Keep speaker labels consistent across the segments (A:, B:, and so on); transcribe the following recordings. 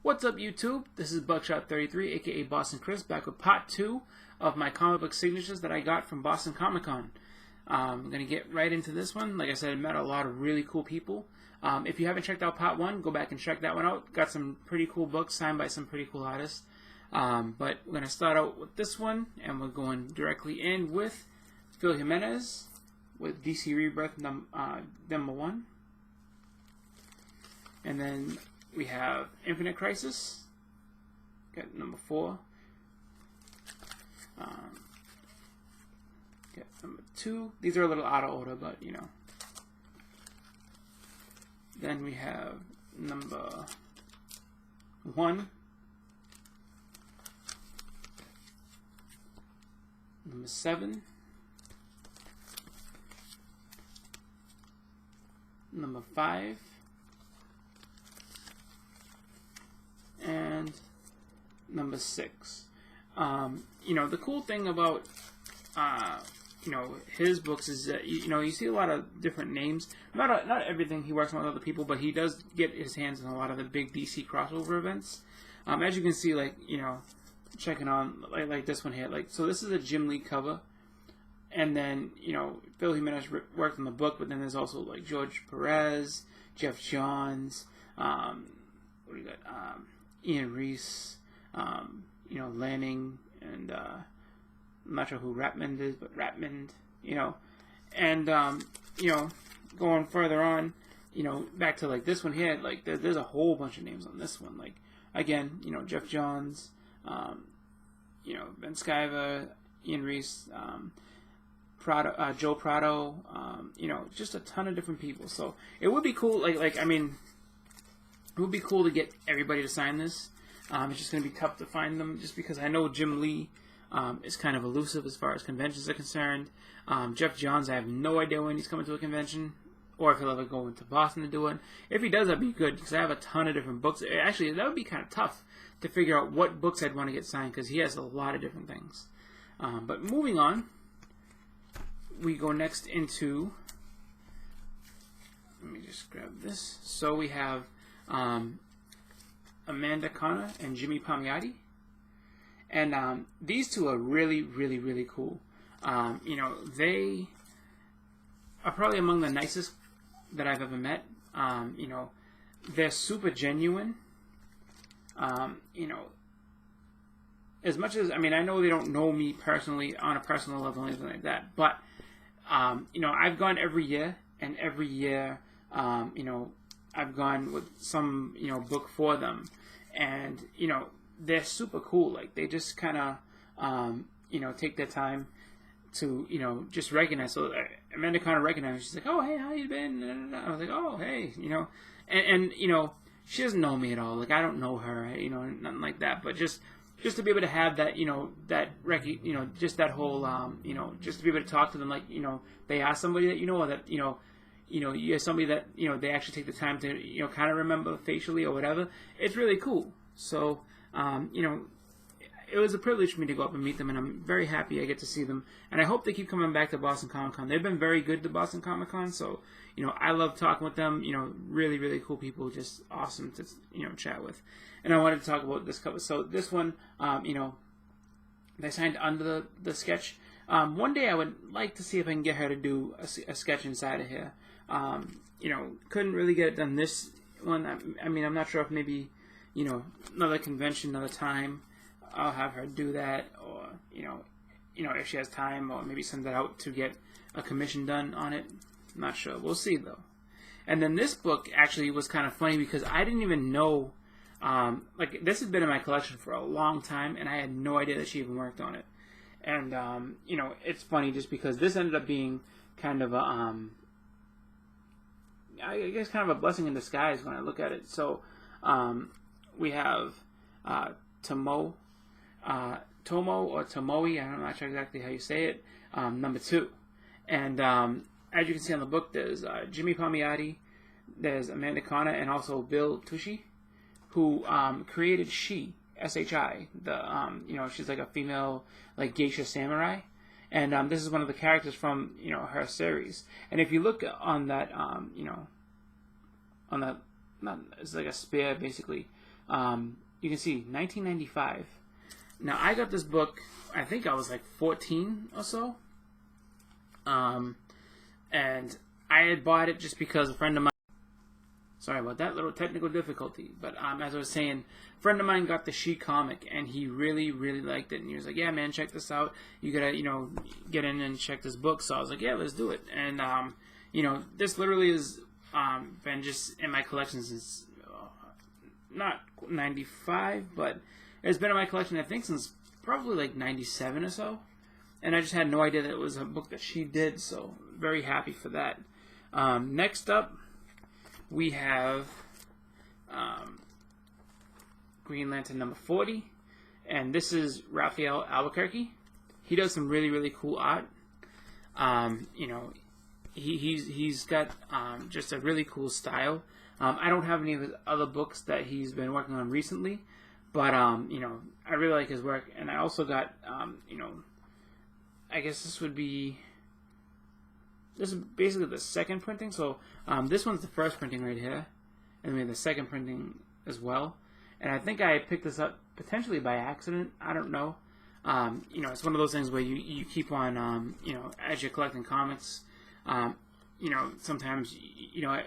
A: What's up, YouTube? This is Buckshot33, aka Boston Chris, back with part 2 of my comic book signatures that I got from Boston Comic Con. I'm going to get right into this one. Like I said, I met a lot of really cool people. If you haven't checked out part 1, go back and check that one out. Got some pretty cool books signed by some pretty cool artists. But we're going to start out with this one, and we're going directly in with Phil Jimenez with DC Rebirth number 1. And then we have Infinite Crisis, got number 4. Got number 2. These are a little out of order, but you know. Then we have number 1, number 7, number 5, and number 6. You know, the cool thing about you know, his books is that you see a lot of different names. Not everything he works on with other people, but he does get his hands on a lot of the big DC crossover events. As you can see, like checking on like this one here, like so this is a Jim Lee cover, and then Phil Jimenez worked on the book, but then there's also like George Perez, Jeff Johns, what do you got? Ian Reese, Lanning, and I'm not sure who Rapmond is, but Rapmond, and going further on, back to like this one here, like there's a whole bunch of names on this one, like again, Jeff Johns, Ben Sciver, Ian Reese, Joe Prado, just a ton of different people. So it would be cool, I mean, it would be cool to get everybody to sign this. It's just going to be tough to find them, just because I know Jim Lee is kind of elusive as far as conventions are concerned. Jeff Johns, I have no idea when he's coming to a convention, or if he'll ever go into Boston to do it. If he does, that'd be good, because I have a ton of different books. Actually, that would be kind of tough to figure out what books I'd want to get signed, because he has a lot of different things. But moving on, we go next into, let me just grab this. So we have Amanda Khanna and Jimmy Palmitti. And these two are really, really, really cool. They are probably among the nicest that I've ever met. They're super genuine. As much as, I know they don't know me personally on a personal level or anything like that, but, I've gone every year, and every year, I've gone with some, book for them, and, they're super cool. Like, they just kind of, take their time to, just recognize. So Amanda kind of recognized. She's like, "Oh, hey, how you been?" I was like, "Oh, hey," and she doesn't know me at all. Like, I don't know her, nothing like that. But just to be able to have that, just that whole, just to be able to talk to them, like, they are somebody that or that, you're somebody that, they actually take the time to, kind of remember facially or whatever. It's really cool. So, it was a privilege for me to go up and meet them, and I'm very happy I get to see them. And I hope they keep coming back to Boston Comic Con. They've been very good to Boston Comic Con, so, I love talking with them. Really, really cool people, just awesome to, chat with. And I wanted to talk about this cover. So this one, they signed under the sketch. One day I would like to see if I can get her to do a sketch inside of here. Couldn't really get it done this one. I'm not sure if maybe, another convention, another time, I'll have her do that, or, if she has time, or maybe send that out to get a commission done on it. I'm not sure. We'll see, though. And then this book actually was kind of funny, because I didn't even know, this has been in my collection for a long time, and I had no idea that she even worked on it. And, it's funny just because this ended up being kind of a, I guess kind of a blessing in disguise when I look at it. So, we have Tomo or Tomoe, I'm not sure exactly how you say it, number 2. And as you can see on the book, there's Jimmy Palmitti, there's Amanda Khanna, and also Bill Tucci, who created Shi, S-H-I. She's like a female, like, geisha samurai. And this is one of the characters from, her series. And if you look on that, on that, it's like a spear, basically, You can see 1995. Now I got this book, I think I was like 14 or so, and I had bought it just because a friend of mine. Sorry about that little technical difficulty, but as I was saying, a friend of mine got the She comic, and he really, really liked it, and he was like, "Yeah, man, check this out. You gotta, get in and check this book." So I was like, "Yeah, let's do it." And this literally has been just in my collection since not 95, but it's been in my collection I think since probably like 97 or so, and I just had no idea that it was a book that she did. So very happy for that. Next up, we have Green Lantern number 40, and this is Raphael Albuquerque. He does some really, really cool art. He's got just a really cool style. I don't have any of his other books that he's been working on recently, but I really like his work. And I also got I guess this is basically the second printing. So this one's the first printing right here, and we have the second printing as well. And I think I picked this up potentially by accident. I don't know. It's one of those things where you keep on, as you're collecting comics, sometimes,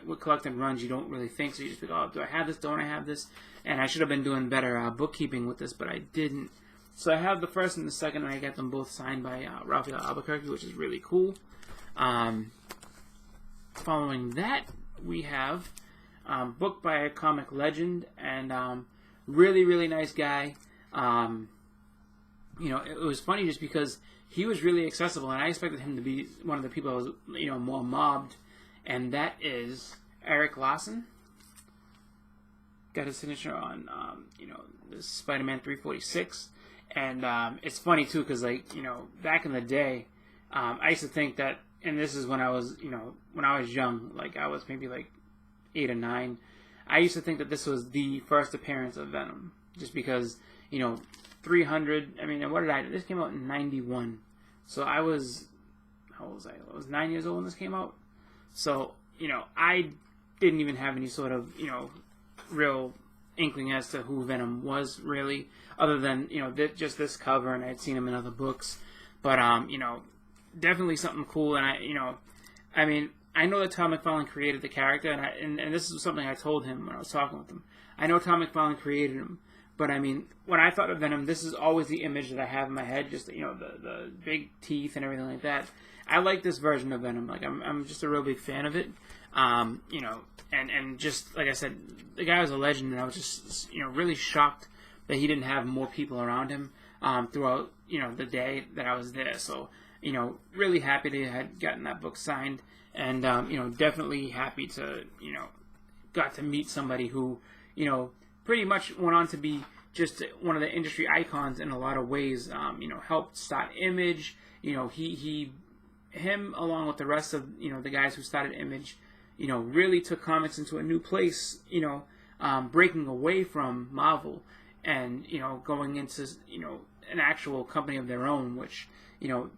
A: with collecting runs, you don't really think, so you just think, oh, do I have this, don't I have this? And I should have been doing better bookkeeping with this, but I didn't. So I have the first and the second, and I got them both signed by Raphael Albuquerque, which is really cool. Following that, we have book by a comic legend, and really, really nice guy. It was funny just because he was really accessible, and I expected him to be one of the people that was, more mobbed, and that is Eric Larson. Got his signature on, this Spider-Man 346, and it's funny too, because back in the day, I used to think that, and this is when I was, when I was young, like I was maybe like 8 or 9, I used to think that this was the first appearance of Venom, just because, 300, this came out in 91, so how old was I? I was 9 years old when this came out, so, I didn't even have any sort of, real inkling as to who Venom was, really, other than, just this cover, and I'd seen him in other books, but, definitely something cool, and I know that Tom McFarlane created the character, and this is something I told him when I was talking with him. I know Tom McFarlane created him, but when I thought of Venom, this is always the image that I have in my head, just, the big teeth and everything like that. I like this version of Venom. Like, I'm just a real big fan of it. And just, like I said, the guy was a legend, and I was just, really shocked that he didn't have more people around him, throughout, the day that I was there. So, really happy that I had gotten that book signed, and, definitely happy to, got to meet somebody who, pretty much went on to be just one of the industry icons in a lot of ways. Helped start Image. Him along with the rest of the guys who started Image, really took comics into a new place. Breaking away from Marvel and going into an actual company of their own, which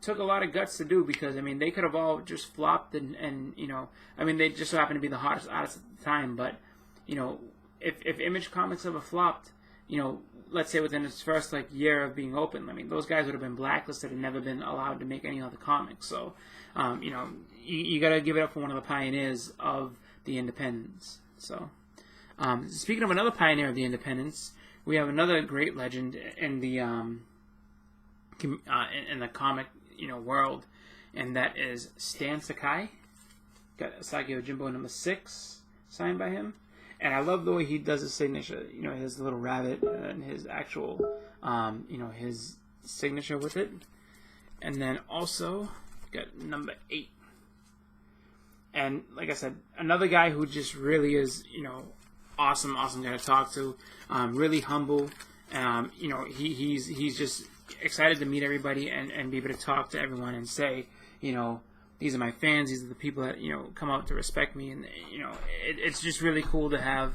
A: took a lot of guts to do, because they could have all just flopped and they just so happened to be the hottest artists at the time, but if Image Comics ever flopped, let's say within its first year of being open, those guys would have been blacklisted and never been allowed to make any other comics. So, you got to give it up for one of the pioneers of the independents. So, speaking of another pioneer of the independents, we have another great legend in the comic world, and that is Stan Sakai. Got Asagi Ojimbo number 6 signed by him. And I love the way he does his signature, his little rabbit and his actual, his signature with it. And then also, got number 8. And like I said, another guy who just really is, awesome guy to talk to, really humble. He's just excited to meet everybody and be able to talk to everyone and say, these are my fans. These are the people that come out to respect me, and it's just really cool to have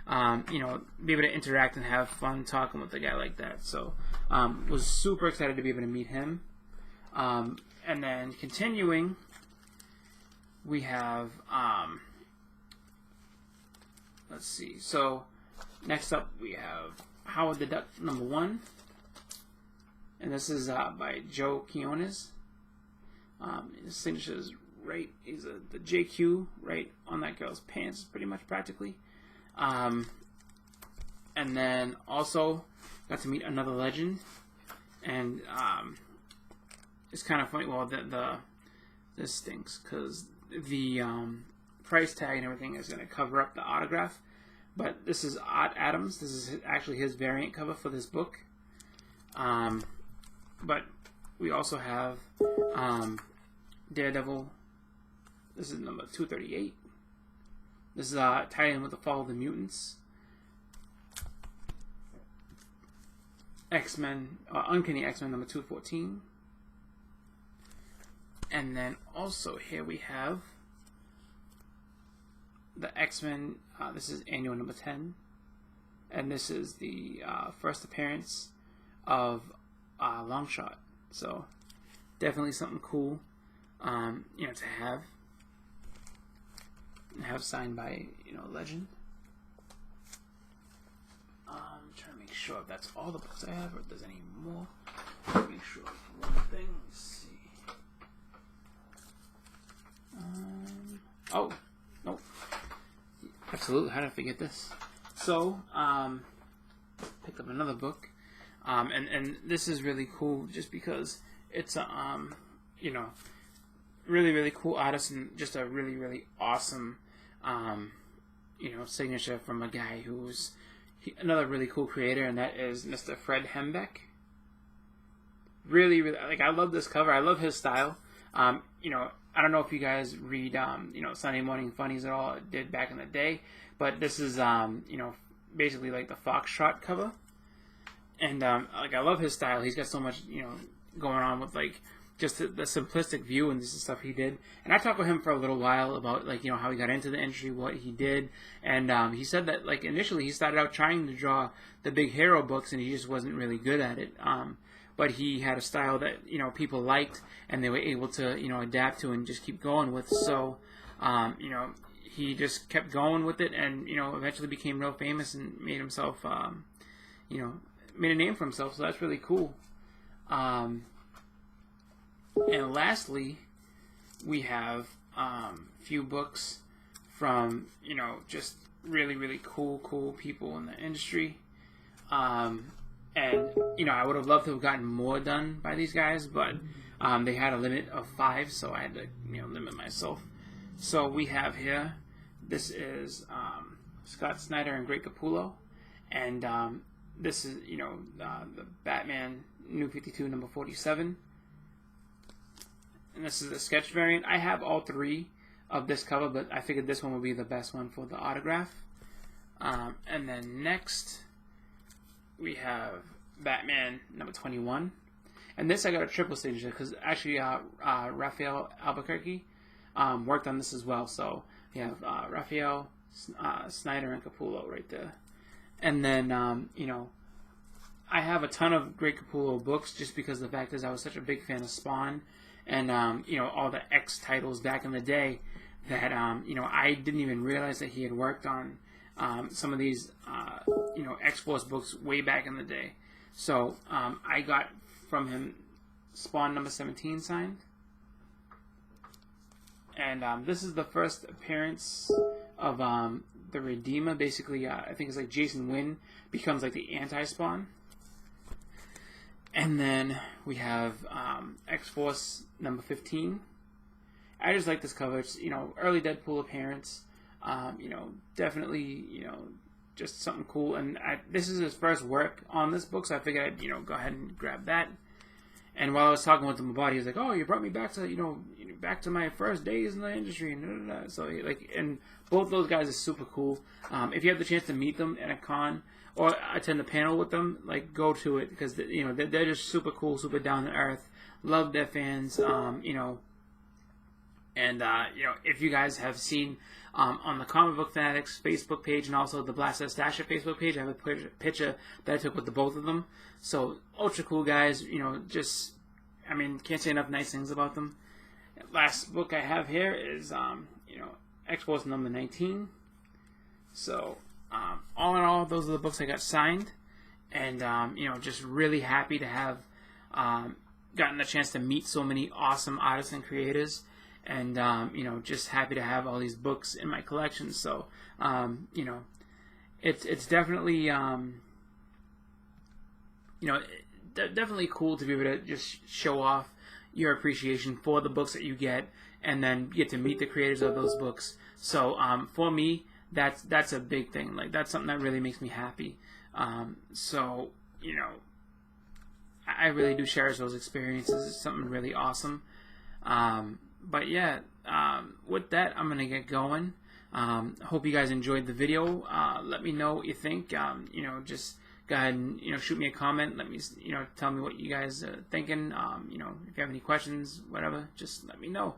A: be able to interact and have fun talking with a guy like that. So was super excited to be able to meet him. And then continuing, we have let's see. So Next up, we have Howard the Duck #1. And this is by Joe Jimenez. His signature is right. He's the JQ right on that girl's pants, pretty much practically. And then also got to meet another legend, and it's kind of funny. Well, this stinks because the price tag and everything is going to cover up the autograph. But this is Art Adams. This is actually his variant cover for this book. But we also have Daredevil. This is number 238. This is tied in with the Fall of the Mutants. X-Men, Uncanny X-Men number 214. And then also here we have the X-Men. This is annual number 10. And this is the first appearance of Longshot. So definitely something cool, to have signed by, legend. I'm trying to make sure if that's all the books I have or if there's any more. Make sure of one thing. Let's see. Oh, nope. Absolutely. How did I forget this? So, picked up another book. And this is really cool just because it's a, really, really cool artist and just a really, really awesome, signature from a guy who's another really cool creator, and that is Mr. Fred Hembeck. Really, really, I love this cover. I love his style. I don't know if you guys read, Sunday Morning Funnies at all. It did back in the day, but this is, basically like the Foxtrot cover. And, I love his style. He's got so much, going on with, just the simplistic view, and this is stuff he did. And I talked with him for a little while about, how he got into the industry, what he did. And he said that, initially he started out trying to draw the big hero books, and he just wasn't really good at it. But he had a style that, people liked, and they were able to, adapt to and just keep going with. So, he just kept going with it and, eventually became real famous and made himself, made a name for himself. So that's really cool. And lastly, we have a few books from, just really, really cool people in the industry. And, I would have loved to have gotten more done by these guys, but they had a limit of 5, so I had to, limit myself. So we have here, this is Scott Snyder and Great Capullo. And this is, the Batman New 52 number 47. And this is the sketch variant. I have all 3 of this cover, but I figured this one would be the best one for the autograph. And then next, we have Batman number 21. And this I got a triple signature because actually Raphael Albuquerque worked on this as well. So you have Raphael, Snyder, and Capullo right there. And then, I have a ton of Great Capullo books just because the fact is I was such a big fan of Spawn and, all the X titles back in the day that, I didn't even realize that he had worked on some of these, X-Force books way back in the day. So I got from him Spawn number 17 signed. And this is the first appearance of the Redeemer. Basically, I think it's like Jason Wynn becomes like the anti-Spawn. And then we have X-Force number 15. I just like this cover. It's, early Deadpool appearance. Definitely, just something cool. And this is his first work on this book, so I figured I'd, go ahead and grab that. And while I was talking with him about it, he was like, "Oh, you brought me back to, back to my first days in the industry." And so, and both those guys are super cool. If you have the chance to meet them at a con or attend a panel with them, go to it because they're just super cool, super down to earth. Love their fans, And if you guys have seen on the Comic Book Fanatics Facebook page and also the Blaster Stasher Facebook page, I have a picture that I took with the both of them. So ultra cool guys. Can't say enough nice things about them. Last book I have here is X-Force number 19. So all in all, those are the books I got signed, and you know, just really happy to have gotten the chance to meet so many awesome artists and creators, and you know, just happy to have all these books in my collection. So you know, it's definitely you know, definitely cool to be able to just show off your appreciation for the books that you get, and then get to meet the creators of those books. So for me, that's a big thing. Like, that's something that really makes me happy. So, you know, I really do cherish those experiences. It's something really awesome. But yeah, with that, I'm gonna get going. Hope you guys enjoyed the video. Let me know what you think. You know, just go ahead and, you know, shoot me a comment. Let me, you know, tell me what you guys are thinking. You know, if you have any questions, whatever, just let me know.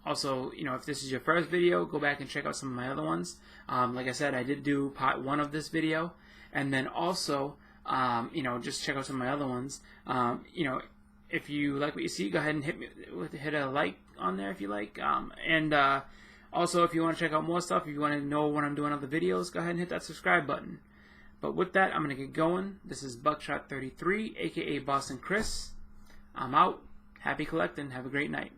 A: Also, you know, if this is your first video, go back and check out some of my other ones. Like I said, I did do part 1 of this video, and then also, you know, just check out some of my other ones. You know, if you like what you see, go ahead and hit a like on there if you like. And also, if you want to check out more stuff, if you want to know when I'm doing other videos, go ahead and hit that subscribe button. But with that, I'm going to get going. This is Buckshot33, aka Boston Chris. I'm out. Happy collecting. Have a great night.